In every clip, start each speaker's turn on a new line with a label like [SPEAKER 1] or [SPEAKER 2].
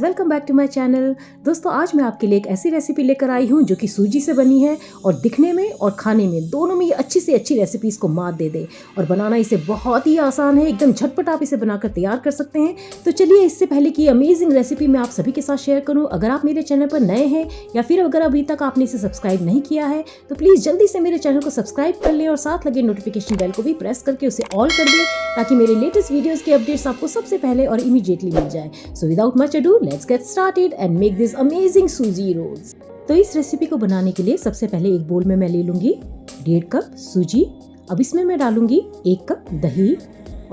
[SPEAKER 1] Welcome back to my channel. दोस्तों आज मैं आपके लिए एक ऐसी रेसिपी लेकर आई हूँ जो कि सूजी से बनी है और दिखने में और खाने में दोनों में ये अच्छी से अच्छी रेसिपीज़ को मात दे दे। और बनाना इसे बहुत ही आसान है, एकदम झटपट आप इसे बनाकर तैयार कर सकते हैं। तो चलिए इससे पहले कि अमेजिंग रेसिपी मैं आप सभी के साथ शेयर करूँ, अगर आप मेरे चैनल पर नए हैं या फिर अगर अभी तक आपने इसे सब्सक्राइब नहीं किया है तो प्लीज़ जल्दी से मेरे चैनल को सब्सक्राइब कर लें और साथ लगे नोटिफिकेशन बेल को भी प्रेस करके उसे ऑल कर दें ताकि मेरे लेटेस्ट वीडियोज़ के अपडेट्स आपको सबसे पहले और इमीडिएटली मिल जाए। So without much ado let's get started and make this amazing सूजी रोल्स। तो इस रेसिपी को बनाने के लिए सबसे पहले एक बोल में मैं ले लूंगी 1.5 कप सूजी। अब इसमें मैं डालूंगी 1 कप दही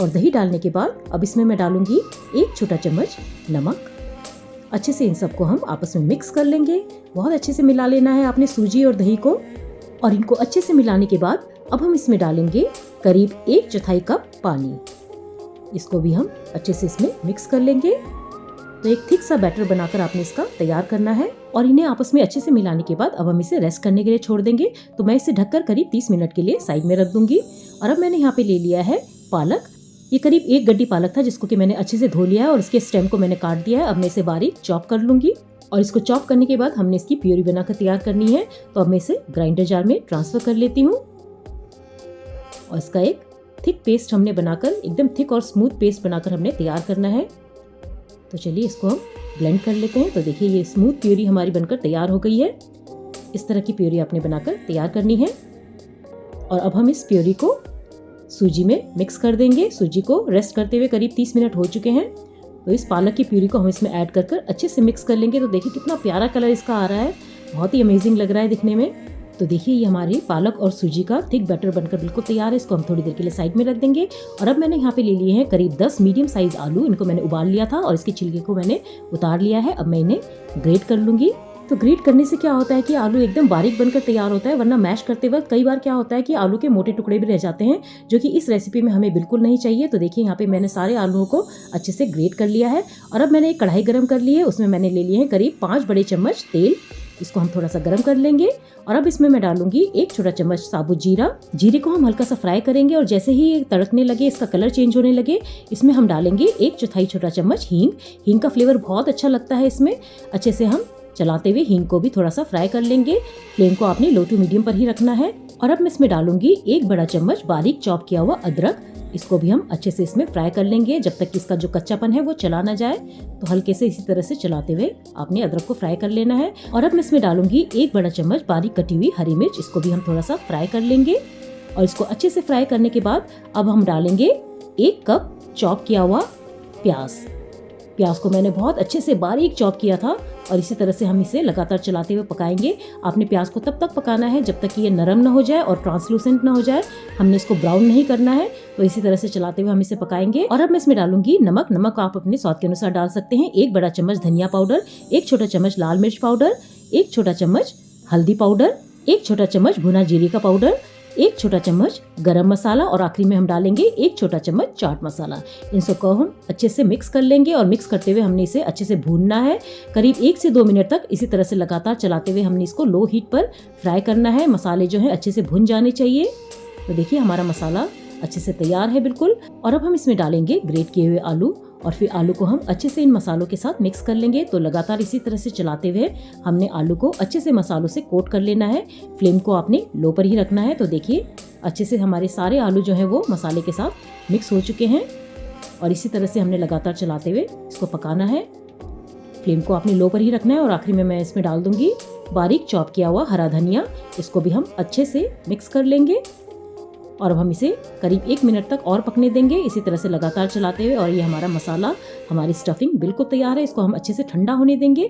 [SPEAKER 1] और दही डालने के बाद अब इसमें मैं डालूंगी 1 छोटा चम्मच नमक। अच्छे से इन सबको हम आपस में मिक्स कर लेंगे। बहुत अच्छे से मिला लेना है आपने सूजी और दही को। और इनको अच्छे से मिलाने के बाद अब हम इसमें डालेंगे करीब 1/4 कप पानी। इसको भी हम अच्छे से इसमें मिक्स कर लेंगे। तो एक थिक सा बैटर बनाकर आपने इसका तैयार करना है और इन्हें आपस में अच्छे से मिलाने के बाद अब हम इसे रेस्ट करने के लिए छोड़ देंगे। तो मैं इसे ढककर करीब 30 मिनट के लिए साइड में रख दूंगी। और अब मैंने यहाँ पे ले लिया है पालक। ये करीब 1 गड्डी पालक था जिसको कि मैंने अच्छे से धो लिया है और इसके स्टेम को मैंने काट दिया है। अब मैं इसे बारीक चॉप कर लूंगी और इसको चॉप करने के बाद हमने इसकी प्यूरी बनाकर तैयार करनी है। तो अब मैं इसे ग्राइंडर जार में ट्रांसफर कर लेती हूँ और इसका एक थिक पेस्ट हमने बनाकर एकदम थिक और स्मूथ पेस्ट बनाकर हमने तैयार करना है। तो चलिए इसको हम ब्लेंड कर लेते हैं। तो देखिए ये स्मूथ प्यूरी हमारी बनकर तैयार हो गई है। इस तरह की प्यूरी आपने बनाकर तैयार करनी है। और अब हम इस प्यूरी को सूजी में मिक्स कर देंगे। सूजी को रेस्ट करते हुए करीब 30 मिनट हो चुके हैं। तो इस पालक की प्यूरी को हम इसमें ऐड कर अच्छे से मिक्स कर लेंगे। तो देखिए कितना प्यारा कलर इसका आ रहा है, बहुत ही अमेजिंग लग रहा है दिखने में। तो देखिए ये हमारी पालक और सूजी का थिक बैटर बनकर बिल्कुल तैयार है। इसको हम थोड़ी देर के लिए साइड में रख देंगे। और अब मैंने यहाँ पे ले लिए हैं करीब 10 मीडियम साइज आलू। इनको मैंने उबाल लिया था और इसके छिलके को मैंने उतार लिया है। अब मैं इन्हें ग्रेट कर लूंगी। तो ग्रेट करने से क्या होता है कि आलू एकदम बारीक बनकर तैयार होता है, वरना मैश करते वक्त कई बार क्या होता है कि आलू के मोटे टुकड़े भी रह जाते हैं, जो कि इस रेसिपी में हमें बिल्कुल नहीं चाहिए। तो देखिए यहाँ पे मैंने सारे आलूओं को अच्छे से ग्रेट कर लिया है। और अब मैंने एक कढ़ाई गर्म कर ली है, उसमें मैंने ले लिए हैं करीब 5 बड़े चम्मच तेल। इसको हम थोड़ा सा गर्म कर लेंगे और अब इसमें मैं डालूंगी 1 छोटा चम्मच साबुत जीरा। जीरे को हम हल्का सा फ्राई करेंगे और जैसे ही ये तड़कने लगे, इसका कलर चेंज होने लगे, इसमें हम डालेंगे 1/4 छोटा चम्मच हींग। हींग का फ्लेवर बहुत अच्छा लगता है इसमें। अच्छे से हम चलाते हुए हींग को भी थोड़ा सा फ्राई कर लेंगे। फ्लेम को आपने लो टू मीडियम पर ही रखना है। और अब मैं इसमें डालूंगी 1 बड़ा चम्मच बारीक चॉप किया हुआ अदरक। इसको भी हम अच्छे से इसमें फ्राई कर लेंगे जब तक कि इसका जो कच्चापन है वो चला ना जाए। तो हल्के से इसी तरह से चलाते हुए आपने अदरक को फ्राई कर लेना है। और अब मैं इसमें डालूंगी 1 बड़ा चम्मच बारीक कटी हुई हरी मिर्च। इसको भी हम थोड़ा सा फ्राई कर लेंगे। और इसको अच्छे से फ्राई करने के बाद अब हम डालेंगे 1 कप चॉप किया हुआ प्याज। प्याज को मैंने बहुत अच्छे से बारीक चॉप किया था और इसी तरह से हम इसे लगातार चलाते हुए पकाएंगे। आपने प्याज को तब तक पकाना है जब तक कि ये नरम ना हो जाए और ट्रांसलूसेंट ना हो जाए। हमने इसको ब्राउन नहीं करना है। तो इसी तरह से चलाते हुए हम इसे पकाएंगे। और अब मैं इसमें डालूंगी नमक। नमक आप अपने स्वाद के अनुसार डाल सकते हैं। 1 बड़ा चम्मच धनिया पाउडर, 1 छोटा चम्मच लाल मिर्च पाउडर, 1 छोटा चम्मच हल्दी पाउडर, 1 छोटा चम्मच भुना जीरे का पाउडर, 1 छोटा चम्मच गरम मसाला और आखिरी में हम डालेंगे 1 छोटा चम्मच चाट मसाला। इन सबको हम अच्छे से मिक्स कर लेंगे और मिक्स करते हुए हमने इसे अच्छे से भूनना है। करीब 1 से 2 मिनट तक इसी तरह से लगातार चलाते हुए हमने इसको लो हीट पर फ्राई करना है। मसाले जो है अच्छे से भुन जाने चाहिए। तो देखिए हमारा मसाला अच्छे से तैयार है बिल्कुल। और अब हम इसमें डालेंगे ग्रेट किए हुए आलू और फिर आलू को हम अच्छे से इन मसालों के साथ मिक्स कर लेंगे। तो लगातार इसी तरह से चलाते हुए हमने आलू को अच्छे से मसालों से कोट कर लेना है। फ्लेम को आपने लो पर ही रखना है। तो देखिए अच्छे से हमारे सारे आलू जो है वो मसाले के साथ मिक्स हो चुके हैं और इसी तरह से हमने लगातार चलाते हुए इसको पकाना है। फ्लेम को आपने लो पर ही रखना है। और आखिरी में मैं इसमें डाल दूंगी बारीक चॉप किया हुआ हरा धनिया। इसको भी हम अच्छे से मिक्स कर लेंगे और अब हम इसे करीब 1 मिनट तक और पकने देंगे इसी तरह से लगातार चलाते हुए। और ये हमारा मसाला, हमारी स्टफिंग बिल्कुल तैयार है। इसको हम अच्छे से ठंडा होने देंगे।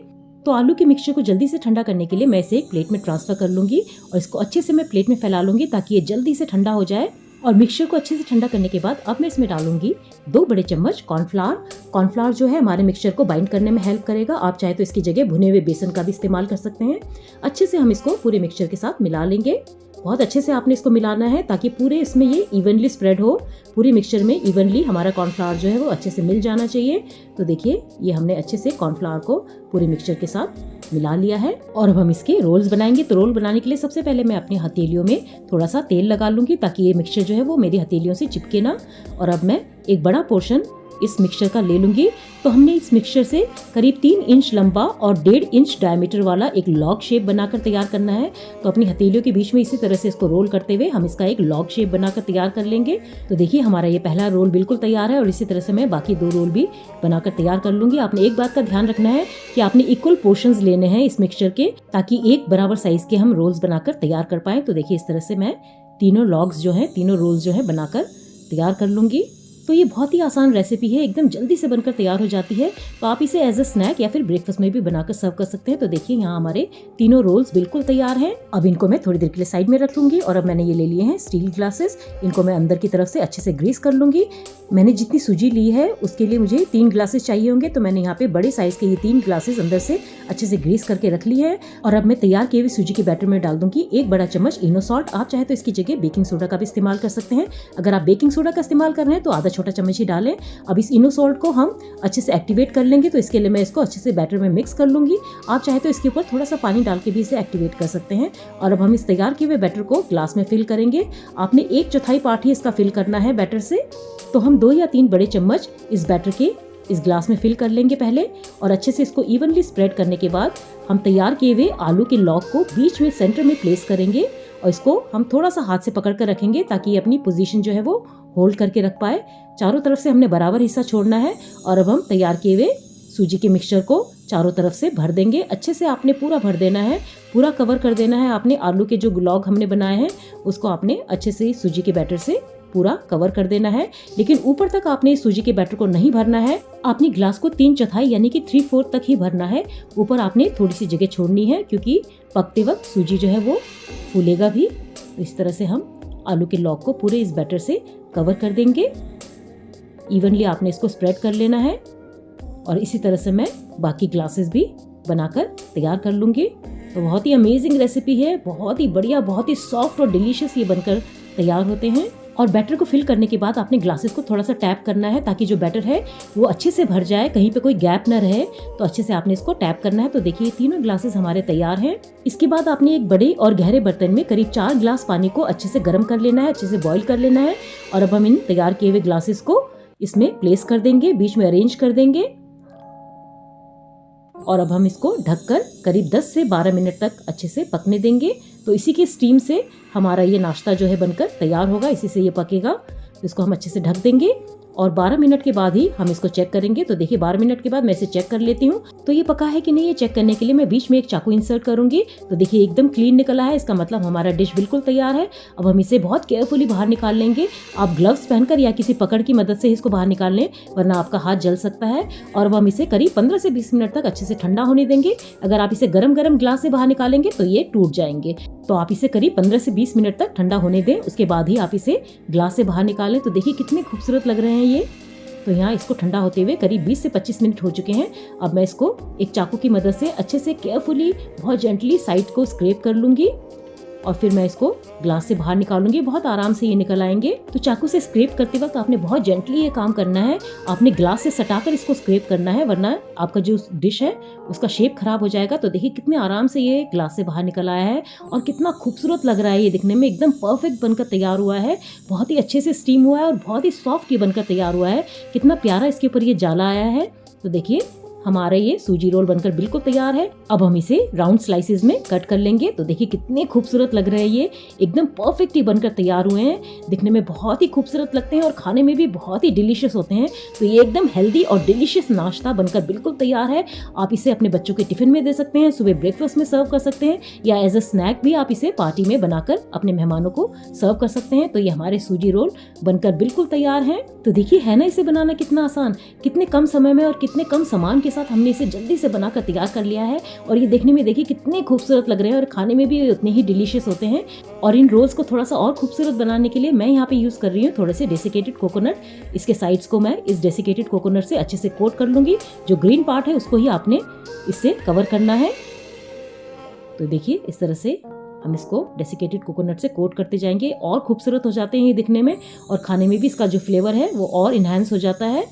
[SPEAKER 1] तो आलू के मिक्सचर को जल्दी से ठंडा करने के लिए मैं इसे एक प्लेट में ट्रांसफर कर लूंगी और इसको अच्छे से मैं प्लेट में फैला लूंगी ताकि ये जल्दी से ठंडा हो जाए। और मिक्सचर को अच्छे से ठंडा करने के बाद अब मैं इसमें डालूंगी 2 बड़े चम्मच कॉर्नफ्लावर। कॉर्नफ्लावर जो है हमारे मिक्सचर को बाइंड करने में हेल्प करेगा। आप चाहे तो इसकी जगह भुने हुए बेसन का भी इस्तेमाल कर सकते हैं। अच्छे से हम इसको पूरे मिक्सचर के साथ मिला लेंगे। बहुत अच्छे से आपने इसको मिलाना है ताकि पूरे इसमें ये इवनली स्प्रेड हो। पूरी मिक्सचर में इवनली हमारा कॉर्नफ्लावर जो है वो अच्छे से मिल जाना चाहिए। तो देखिए ये हमने अच्छे से कॉर्नफ्लावर को पूरे मिक्सचर के साथ मिला लिया है। और अब हम इसके रोल्स बनाएंगे। तो रोल बनाने के लिए सबसे पहले मैं अपनी हथेलियों में थोड़ा सा तेल लगा लूंगी ताकि ये मिक्सचर जो है वो मेरी हथेलियों से चिपके ना। और अब मैं एक बड़ा पोर्शन इस मिक्सचर का ले लूंगी। तो हमने इस मिक्सचर से करीब 3 इंच लंबा और 1.5 इंच डायमीटर वाला एक लॉग शेप बनाकर तैयार करना है। तो अपनी हथेलियों के बीच में इसी तरह से इसको रोल करते हुए हम इसका एक लॉग शेप बनाकर तैयार कर लेंगे। तो देखिए हमारा ये पहला रोल बिल्कुल तैयार है और इसी तरह से मैं बाकी 2 रोल भी बनाकर तैयार कर लूंगी। आपने एक बात का ध्यान रखना है कि आपने इक्वल पोर्शंस लेने हैं इस मिक्सचर के, ताकि एक बराबर साइज के हम रोल्स बनाकर तैयार कर पाए। तो देखिए इस तरह से मैं तीनों लॉग्स जो हैं, तीनों रोल्स जो हैं बनाकर तैयार कर लूंगी। तो ये बहुत ही आसान रेसिपी है, एकदम जल्दी से बनकर तैयार हो जाती है। तो आप इसे एज अ स्नैक या फिर ब्रेकफास्ट में भी बनाकर सर्व कर सकते हैं। तो देखिए यहाँ हमारे तीनों रोल्स बिल्कुल तैयार हैं। अब इनको मैं थोड़ी देर के लिए साइड में रख लूंगी और अब मैंने ये ले लिए हैं स्टील ग्लासेस। इनको मैं अंदर की तरफ से अच्छे से ग्रीस कर लूंगी। मैंने जितनी सूजी ली है उसके लिए मुझे 3 ग्लासेस चाहिए होंगे, तो मैंने यहाँ पे बड़े साइज के ये 3 ग्लासेस अंदर से अच्छे से ग्रीस करके रख लिए हैं। और अब मैं तैयार किए हुए सूजी के बैटर में डाल दूंगी 1 बड़ा चम्मच इनो सॉल्ट। आप चाहे तो इसकी जगह बेकिंग सोडा का भी इस्तेमाल कर सकते हैं। अगर आप बेकिंग सोडा का इस्तेमाल कर रहे हैं तो आधा छोटा चम्मच ही डालें। अब इस इनो सॉल्ट को हम अच्छे से एक्टिवेट कर लेंगे। तो इसके लिए मैं इसको अच्छे से बैटर में मिक्स कर लूंगी। आप चाहे तो इसके ऊपर थोड़ा सा पानी डाल के भी इसे एक्टिवेट कर सकते हैं। और अब हम इस तैयार किए हुए बैटर को ग्लास में फिल करेंगे। आपने 1/4 पार्ट ही इसका फिल करना है बैटर से। तो हम 2 या 3 बड़े चम्मच इस बैटर के इस ग्लास में फिल कर लेंगे पहले, और अच्छे से इसको इवनली स्प्रेड करने के बाद हम तैयार किए हुए आलू के लॉग को बीच में सेंटर में प्लेस करेंगे और इसको हम थोड़ा सा हाथ से पकड़ कर रखेंगे ताकि ये अपनी पोजीशन जो है वो होल्ड करके रख पाए। चारों तरफ से हमने बराबर हिस्सा छोड़ना है। और अब हम तैयार किए हुए सूजी के मिक्सचर को चारों तरफ से भर देंगे। अच्छे से आपने पूरा भर देना है, पूरा कवर कर देना है। आपने आलू के जो लॉग हमने बनाए हैं उसको आपने अच्छे से सूजी के बैटर से पूरा कवर कर देना है। लेकिन ऊपर तक आपने सूजी के बैटर को नहीं भरना है। आपने ग्लास को 3/4 यानी कि 3/4 तक ही भरना है। ऊपर आपने थोड़ी सी जगह छोड़नी है क्योंकि पकते वक्त सूजी जो है वो फूलेगा भी। इस तरह से हम आलू के लॉग को पूरे इस बैटर से कवर कर देंगे। इवनली आपने इसको स्प्रेड कर लेना है। और इसी तरह से मैं बाकी ग्लासेस भी बनाकर तैयार कर लूंगी। तो बहुत ही अमेजिंग रेसिपी है, बहुत ही बढ़िया, बहुत ही सॉफ्ट और डिलीशियस ये बनकर तैयार होते हैं। और बैटर को फिल करने के बाद आपने ग्लासेस को थोड़ा सा टैप करना है ताकि जो बैटर है वो अच्छे से भर जाए, कहीं पे कोई गैप न रहे। तो अच्छे से आपने इसको टैप करना है। तो देखिए तीनों ग्लासेस हमारे तैयार हैं। इसके बाद आपने एक बड़े और गहरे बर्तन में करीब 4 ग्लास पानी को अच्छे से गर्म कर लेना है, अच्छे से बॉईल कर लेना है। और अब हम इन तैयार किए हुए ग्लासेस को इसमें प्लेस कर देंगे, बीच में अरेंज कर देंगे। और अब हम इसको ढककर करीब 10 से 12 मिनट तक अच्छे से पकने देंगे। तो इसी के स्टीम से हमारा ये नाश्ता जो है बनकर तैयार होगा, इसी से ये पकेगा। तो इसको हम अच्छे से ढक देंगे और 12 मिनट के बाद ही हम इसको चेक करेंगे। तो देखिए 12 मिनट के बाद मैं इसे चेक कर लेती हूँ। तो ये पका है कि नहीं, ये चेक करने के लिए मैं बीच में एक चाकू इंसर्ट करूंगी। तो देखिए एकदम क्लीन निकला है, इसका मतलब हमारा डिश बिल्कुल तैयार है। अब हम इसे बहुत केयरफुली बाहर निकाल लेंगे। आप ग्लव्स पहनकर या किसी पकड़ की मदद से इसको बाहर निकाल लें, वरना आपका हाथ जल सकता है। और अब हम इसे करीब 15 से 20 मिनट तक अच्छे से ठंडा होने देंगे। अगर आप इसे गरम गरम ग्लास से बाहर निकालेंगे तो ये टूट जाएंगे। तो आप इसे करीब 15 से 20 मिनट तक ठंडा होने दें, उसके बाद ही आप इसे ग्लास से बाहर निकालें। तो देखिए कितने खूबसूरत लग रहे हैं ये। तो यहाँ इसको ठंडा होते हुए करीब 20 से 25 मिनट हो चुके हैं। अब मैं इसको एक चाकू की मदद से अच्छे से केयरफुली बहुत जेंटली साइड को स्क्रैप कर लूंगी और फिर मैं इसको ग्लास से बाहर निकालूंगी। बहुत आराम से ये निकल आएंगे। तो चाकू से स्क्रैप करते वक्त आपने बहुत जेंटली ये काम करना है। आपने ग्लास से सटाकर इसको स्क्रैप करना है, वरना आपका जो डिश है उसका शेप खराब हो जाएगा। तो देखिए कितने आराम से ये ग्लास से बाहर निकल आया है और कितना खूबसूरत लग रहा है। ये दिखने में एकदम परफेक्ट बनकर तैयार हुआ है। बहुत ही अच्छे से स्टीम हुआ है और बहुत ही सॉफ्ट ये बनकर तैयार हुआ है। कितना प्यारा इसके ऊपर ये जाला आया है। तो देखिए हमारा ये सूजी रोल बनकर बिल्कुल तैयार है। अब हम इसे राउंड स्लाइसेस में कट कर लेंगे। तो देखिए कितने खूबसूरत लग रहे हैं, ये एकदम परफेक्ट ही बनकर तैयार हुए हैं। दिखने में बहुत ही खूबसूरत लगते हैं और खाने में भी बहुत ही डिलीशियस होते हैं। तो ये एकदम हेल्दी और डिलीशियस नाश्ता बनकर बिल्कुल तैयार है। आप इसे अपने बच्चों के टिफिन में दे सकते हैं, सुबह ब्रेकफास्ट में सर्व कर सकते हैं, या एज अ स्नैक भी आप इसे पार्टी में बनाकर अपने मेहमानों को सर्व कर सकते हैं। तो ये हमारे सूजी रोल बनकर बिल्कुल तैयार है। तो देखिए है ना इसे बनाना कितना आसान, कितने कम समय में और कितने कम सामान के साथ हमने इसे जल्दी से बनाकर तैयार कर लिया है। और ये देखने में देखिए कितने खूबसूरत लग रहे हैं और खाने में भी उतने ही डिलीशियस होते हैं। और इन रोल्स को थोड़ा सा और खूबसूरत बनाने के लिए मैं यहाँ पे यूज कर रही हूँ थोड़े से डेसिकेटेड कोकोनट। इसके साइड्स को मैं इस डेसिकेटेड कोकोनट से अच्छे से कोट कर लूंगी। जो ग्रीन पार्ट है उसको ही आपने इससे कवर करना है। तो देखिए इस तरह से हम इसको डेसिकेटेड कोकोनट से कोट करते जाएंगे। और खूबसूरत हो जाते हैं ये दिखने में और खाने में भी इसका जो फ्लेवर है वो और इन्हांस हो जाता है।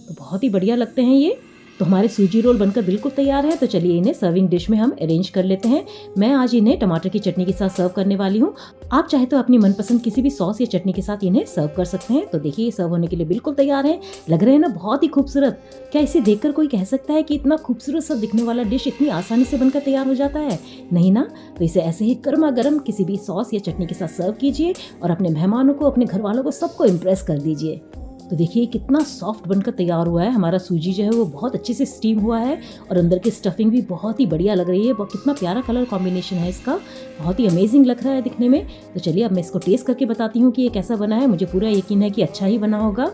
[SPEAKER 1] तो बहुत ही बढ़िया लगते हैं ये। तो हमारे सूजी रोल बनकर बिल्कुल तैयार है। तो चलिए इन्हें सर्विंग डिश में हम अरेंज कर लेते हैं। मैं आज इन्हें टमाटर की चटनी के साथ सर्व करने वाली हूँ। आप चाहे तो अपनी मनपसंद किसी भी सॉस या चटनी के साथ इन्हें सर्व कर सकते हैं। तो देखिए, सर्व होने के लिए बिल्कुल तैयार है। लग रहे हैं ना बहुत ही खूबसूरत। क्या इसे देखकर कोई कह सकता है कि इतना खूबसूरत सा दिखने वाला डिश इतनी आसानी से बनकर तैयार हो जाता है? नहीं ना। तो इसे ऐसे ही गर्मा गर्म किसी भी सॉस या चटनी के साथ सर्व कीजिए और अपने मेहमानों को, अपने घर वालों को, सबको इम्प्रेस कर दीजिए। तो देखिए कितना सॉफ्ट बनकर तैयार हुआ है। हमारा सूजी जो है वो बहुत अच्छे से स्टीम हुआ है और अंदर की स्टफिंग भी बहुत ही बढ़िया लग रही है। कितना प्यारा कलर कॉम्बिनेशन है इसका, बहुत ही अमेजिंग लग रहा है दिखने में। तो चलिए अब मैं इसको टेस्ट करके बताती हूँ कि ये कैसा बना है। मुझे पूरा यकीन है कि अच्छा ही बना होगा।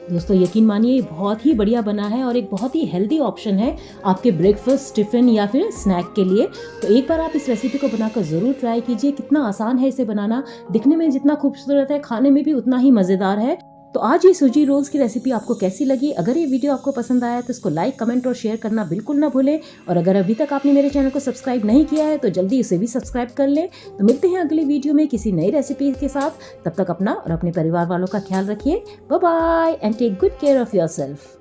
[SPEAKER 1] दोस्तों यकीन मानिए, ये बहुत ही बढ़िया बना है और एक बहुत ही हेल्दी ऑप्शन है आपके ब्रेकफास्ट, टिफ़िन या फिर स्नैक के लिए। तो एक बार आप इस रेसिपी को बनाकर ज़रूर ट्राई कीजिए। कितना आसान है इसे बनाना, दिखने में जितना खूबसूरत है, खाने में भी उतना ही मज़ेदार है। तो आज ये सूजी रोल्स की रेसिपी आपको कैसी लगी? अगर ये वीडियो आपको पसंद आया तो इसको लाइक, कमेंट और शेयर करना बिल्कुल ना भूलें। और अगर अभी तक आपने मेरे चैनल को सब्सक्राइब नहीं किया है तो जल्दी उसे भी सब्सक्राइब कर लें। तो मिलते हैं अगली वीडियो में किसी नई रेसिपी के साथ। तब तक अपना और अपने परिवार वालों का ख्याल रखिए। Bye bye and take good care of yourself.